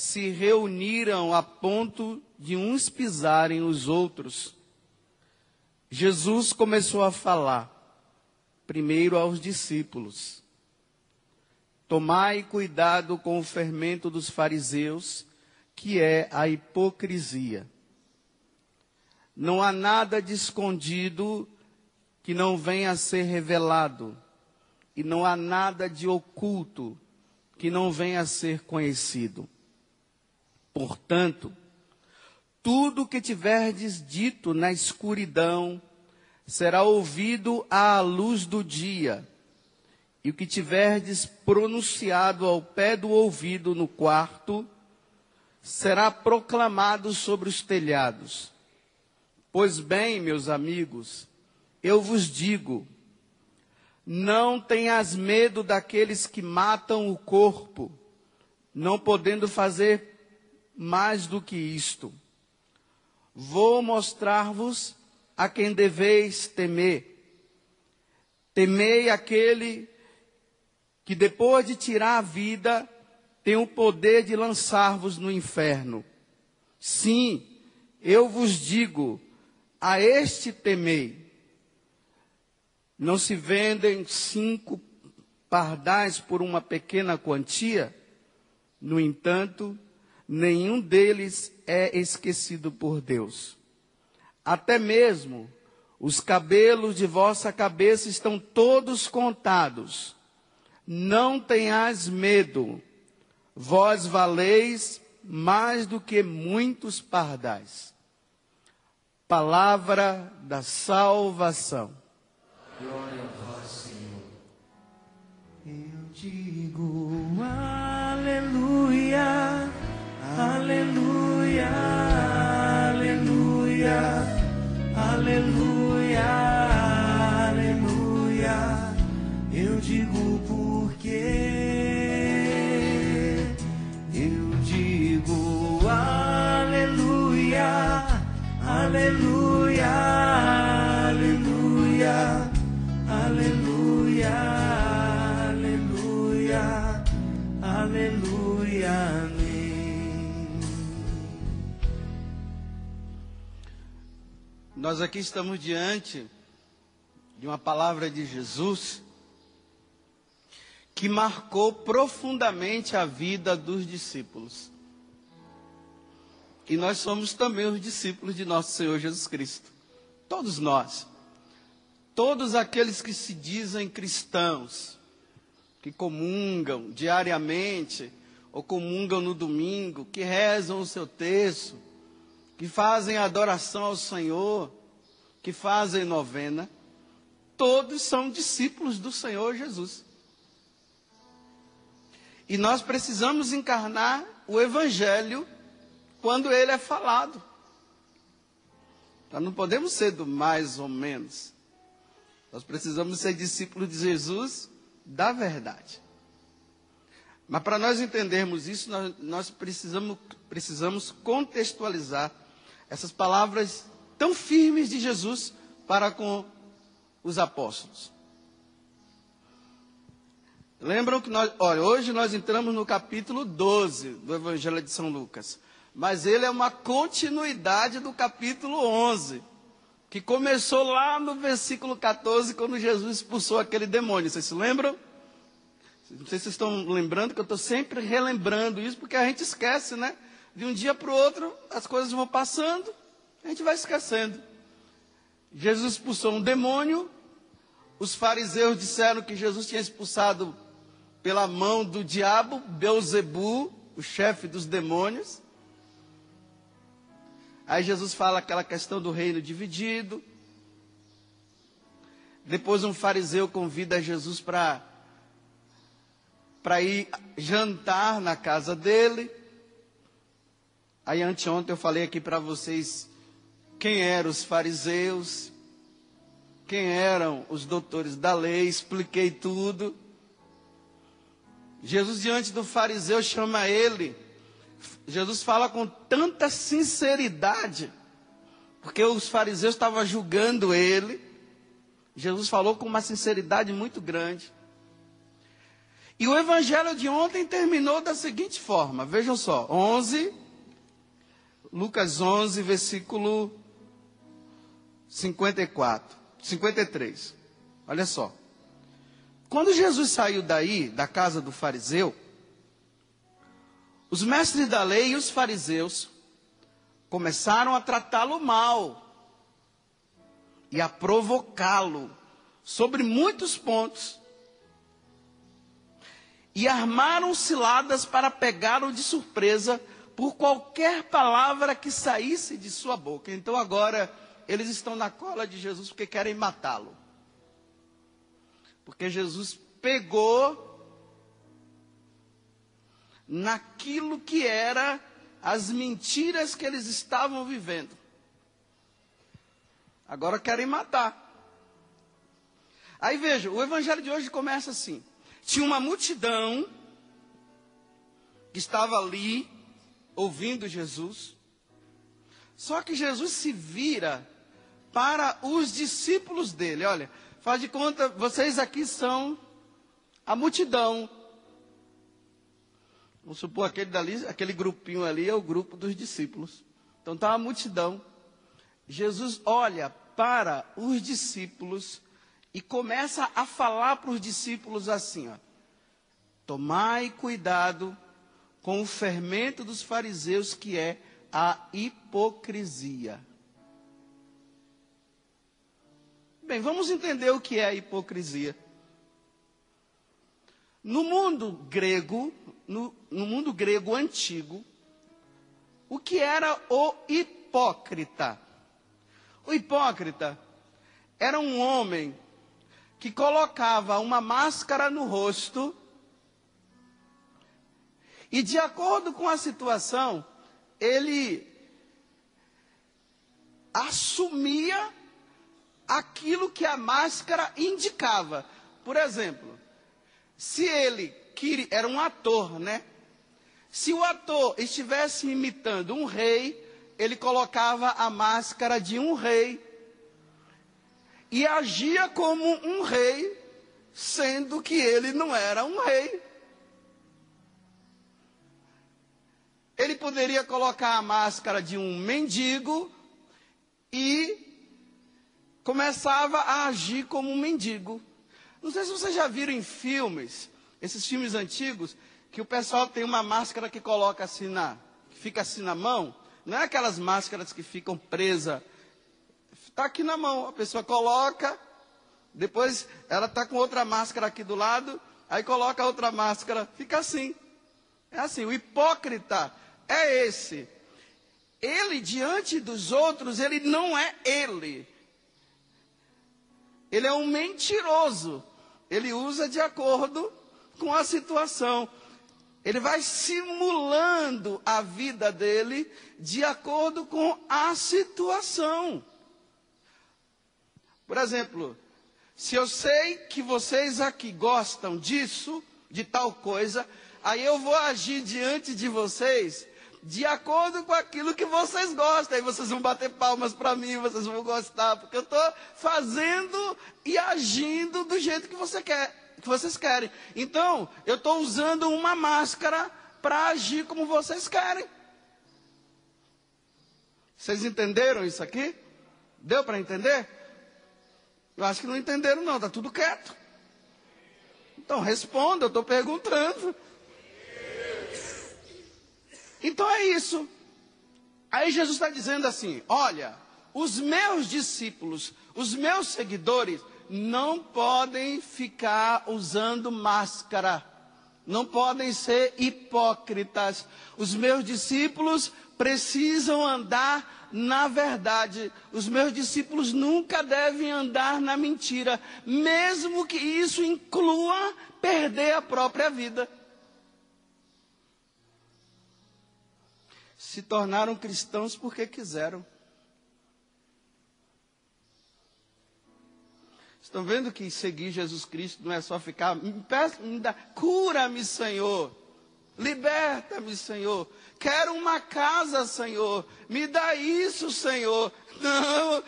se reuniram a ponto de uns pisarem os outros. Jesus começou a falar, primeiro aos discípulos: tomai cuidado com o fermento dos fariseus, que é a hipocrisia. Não há nada de escondido que não venha a ser revelado, e não há nada de oculto que não venha a ser conhecido. Portanto, tudo que tiverdes dito na escuridão será ouvido à luz do dia, e o que tiverdes pronunciado ao pé do ouvido no quarto será proclamado sobre os telhados. Pois bem, meus amigos, eu vos digo, não tenhas medo daqueles que matam o corpo, não podendo fazer mais do que isto. Vou mostrar-vos a quem deveis temer. Temei aquele que depois de tirar a vida, tem o poder de lançar-vos no inferno. Sim, eu vos digo, a este temei. Não se vendem 5 pardais por uma pequena quantia? No entanto, nenhum deles é esquecido por Deus. Até mesmo os cabelos de vossa cabeça estão todos contados. Não tenhais medo, vós valeis mais do que muitos pardais. Palavra da salvação. Glória a vós, Senhor. Eu digo aleluia, aleluia, aleluia, aleluia, aleluia. Eu digo porque eu digo aleluia, aleluia, aleluia. Aleluia, aleluia, aleluia, amém. Nós aqui estamos diante de uma palavra de Jesus que marcou profundamente a vida dos discípulos. E nós somos também os discípulos de nosso Senhor Jesus Cristo. Todos nós. Todos aqueles que se dizem cristãos, que comungam diariamente, ou comungam no domingo, que rezam o seu terço, que fazem adoração ao Senhor, que fazem novena, todos são discípulos do Senhor Jesus. E nós precisamos encarnar o Evangelho quando ele é falado. Nós não podemos ser do mais ou menos. Nós precisamos ser discípulos de Jesus da verdade. Mas para nós entendermos isso, nós precisamos contextualizar essas palavras tão firmes de Jesus para com os apóstolos. Lembram que hoje nós entramos no capítulo 12 do Evangelho de São Lucas. Mas ele é uma continuidade do capítulo 11. Que começou lá no versículo 14, quando Jesus expulsou aquele demônio. Vocês se lembram? Não sei se vocês estão lembrando, que eu estou sempre relembrando isso, porque a gente esquece, né? De um dia para o outro, as coisas vão passando, a gente vai esquecendo. Jesus expulsou um demônio, os fariseus disseram que Jesus tinha expulsado pela mão do diabo, Belzebu, o chefe dos demônios. Aí Jesus fala aquela questão do reino dividido. Depois um fariseu convida Jesus para ir jantar na casa dele. Aí anteontem eu falei aqui para vocês quem eram os fariseus, quem eram os doutores da lei, expliquei tudo. Jesus diante do fariseu chama ele. Jesus fala com tanta sinceridade, porque os fariseus estavam julgando ele. Jesus falou com uma sinceridade muito grande. E o evangelho de ontem terminou da seguinte forma, vejam só, Lucas 11, versículo 53. Olha só. Quando Jesus saiu daí, da casa do fariseu, os mestres da lei e os fariseus começaram a tratá-lo mal e a provocá-lo sobre muitos pontos. E armaram ciladas para pegá-lo de surpresa por qualquer palavra que saísse de sua boca. Então agora eles estão na cola de Jesus porque querem matá-lo. Porque Jesus pegou naquilo que era as mentiras que eles estavam vivendo. Agora querem matar. Aí veja, o evangelho de hoje começa assim. Tinha uma multidão que estava ali ouvindo Jesus. Só que Jesus se vira para os discípulos dele. Olha, faz de conta, vocês aqui são a multidão. Vamos supor aquele grupinho ali é o grupo dos discípulos. Então está a multidão. Jesus olha para os discípulos e começa a falar para os discípulos assim, ó. Tomai cuidado com o fermento dos fariseus, que é a hipocrisia. Bem, vamos entender o que é a hipocrisia. No mundo grego, no mundo grego antigo, o que era o hipócrita? O hipócrita era um homem que colocava uma máscara no rosto e, de acordo com a situação, ele assumia aquilo que a máscara indicava. Por exemplo, se ele era um ator, né? Se o ator estivesse imitando um rei, ele colocava a máscara de um rei e agia como um rei, sendo que ele não era um rei. Ele poderia colocar a máscara de um mendigo e começava a agir como um mendigo. Não sei se vocês já viram em filmes, esses filmes antigos, que o pessoal tem uma máscara que coloca assim que fica assim na mão. Não é aquelas máscaras que ficam presas. Está aqui na mão, a pessoa coloca, depois ela está com outra máscara aqui do lado, aí coloca outra máscara, fica assim. É assim, o hipócrita é esse. Ele, diante dos outros, ele não é ele. Ele é um mentiroso. Ele usa de acordo com a situação. Ele vai simulando a vida dele de acordo com a situação. Por exemplo, se eu sei que vocês aqui gostam disso, de tal coisa, aí eu vou agir diante de vocês de acordo com aquilo que vocês gostam. Aí vocês vão bater palmas para mim, vocês vão gostar, porque eu estou fazendo e agindo do jeito que vocês querem. Então, eu estou usando uma máscara para agir como vocês querem. Vocês entenderam isso aqui? Deu para entender? Eu acho que não entenderam não, está tudo quieto. Então responda, eu estou perguntando. Então é isso. Aí Jesus está dizendo assim, olha, os meus discípulos, os meus seguidores, não podem ficar usando máscara. Não podem ser hipócritas. Os meus discípulos precisam andar na verdade. Os meus discípulos nunca devem andar na mentira, mesmo que isso inclua perder a própria vida. Se tornaram cristãos porque quiseram. Estão vendo que seguir Jesus Cristo não é só ficar, cura-me, Senhor, liberta-me, Senhor, quero uma casa, Senhor, me dá isso, Senhor. Não,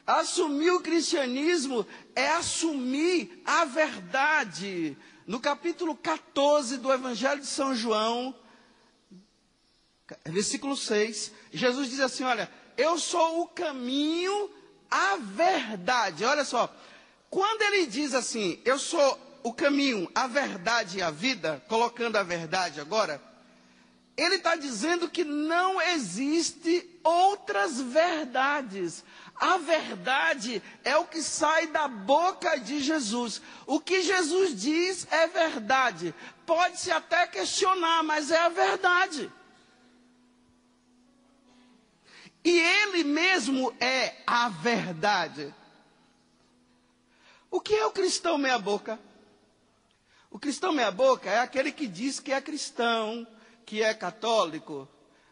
assumir o cristianismo é assumir a verdade. No capítulo 14 do Evangelho de São João, versículo 6, Jesus diz assim, olha, eu sou o caminho, a verdade. Olha só, quando ele diz assim, eu sou o caminho, a verdade e a vida, colocando a verdade agora, ele está dizendo que não existe outras verdades. A verdade é o que sai da boca de Jesus. O que Jesus diz é verdade. Pode-se até questionar, mas é a verdade. E ele mesmo é a verdade. O que é o cristão meia boca? O cristão meia boca é aquele que diz que é cristão, que é católico,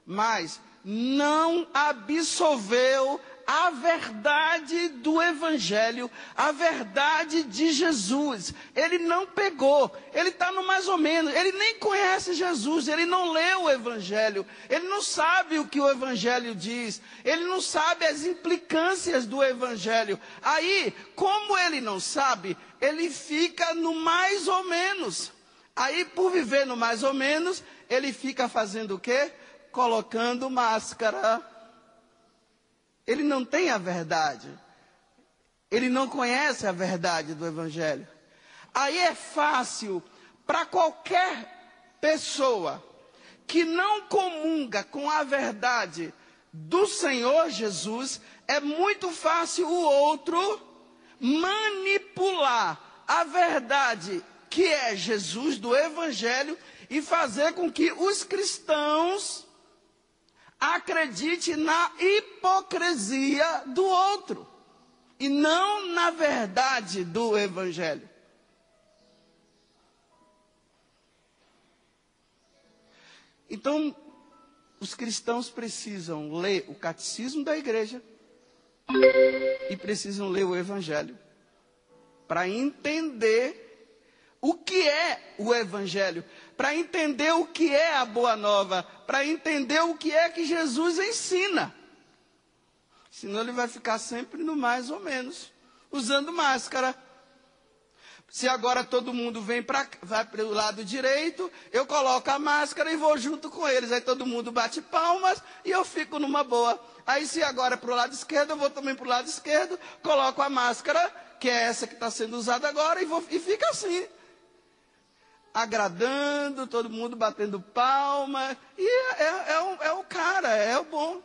mas não absolveu a verdade do Evangelho, a verdade de Jesus. Ele não pegou, ele está no mais ou menos, ele nem conhece Jesus, ele não leu o Evangelho, ele não sabe o que o Evangelho diz, ele não sabe as implicâncias do Evangelho. Aí, como ele não sabe, ele fica no mais ou menos. Aí, por viver no mais ou menos, ele fica fazendo o quê? Colocando máscara. Ele não tem a verdade. Ele não conhece a verdade do Evangelho. Aí é fácil para qualquer pessoa que não comunga com a verdade do Senhor Jesus, é muito fácil o outro manipular a verdade que é Jesus do Evangelho e fazer com que os cristãos acreditem na hipocrisia do outro e não na verdade do Evangelho. Então, os cristãos precisam ler o catecismo da igreja e precisam ler o Evangelho para entender o que é o Evangelho, para entender o que é a Boa Nova, para entender o que é que Jesus ensina. Senão ele vai ficar sempre no mais ou menos, usando máscara. Se agora todo mundo vai para o lado direito, eu coloco a máscara e vou junto com eles. Aí todo mundo bate palmas e eu fico numa boa. Aí se agora é para o lado esquerdo, eu vou também para o lado esquerdo, coloco a máscara, que é essa que está sendo usada agora, e fica assim. Agradando, todo mundo batendo palma, e é o cara, é o bom.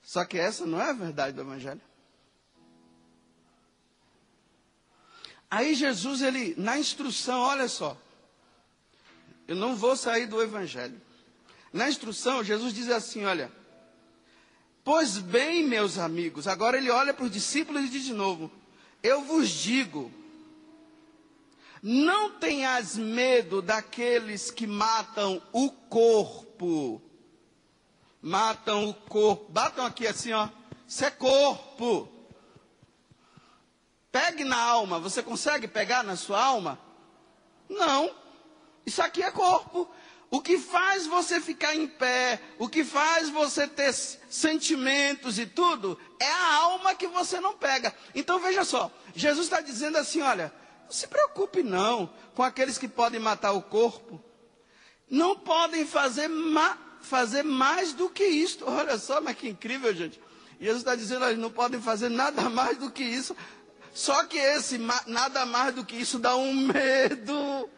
Só que essa não é a verdade do Evangelho. Aí Jesus, ele, na instrução, olha só, eu não vou sair do Evangelho. Na instrução, Jesus diz assim, olha, pois bem, meus amigos, agora ele olha para os discípulos e diz de novo, eu vos digo, não tenhas medo daqueles que matam o corpo. Matam o corpo. Batam aqui assim, ó. Isso é corpo. Pegue na alma. Você consegue pegar na sua alma? Não. Isso aqui é corpo. O que faz você ficar em pé, o que faz você ter sentimentos e tudo, é a alma que você não pega. Então veja só. Jesus está dizendo assim, olha, não se preocupe não com aqueles que podem matar o corpo. Não podem fazer mais do que isto. Olha só, mas que incrível, gente. Jesus está dizendo, eles não podem fazer nada mais do que isso. Só que esse nada mais do que isso dá um medo.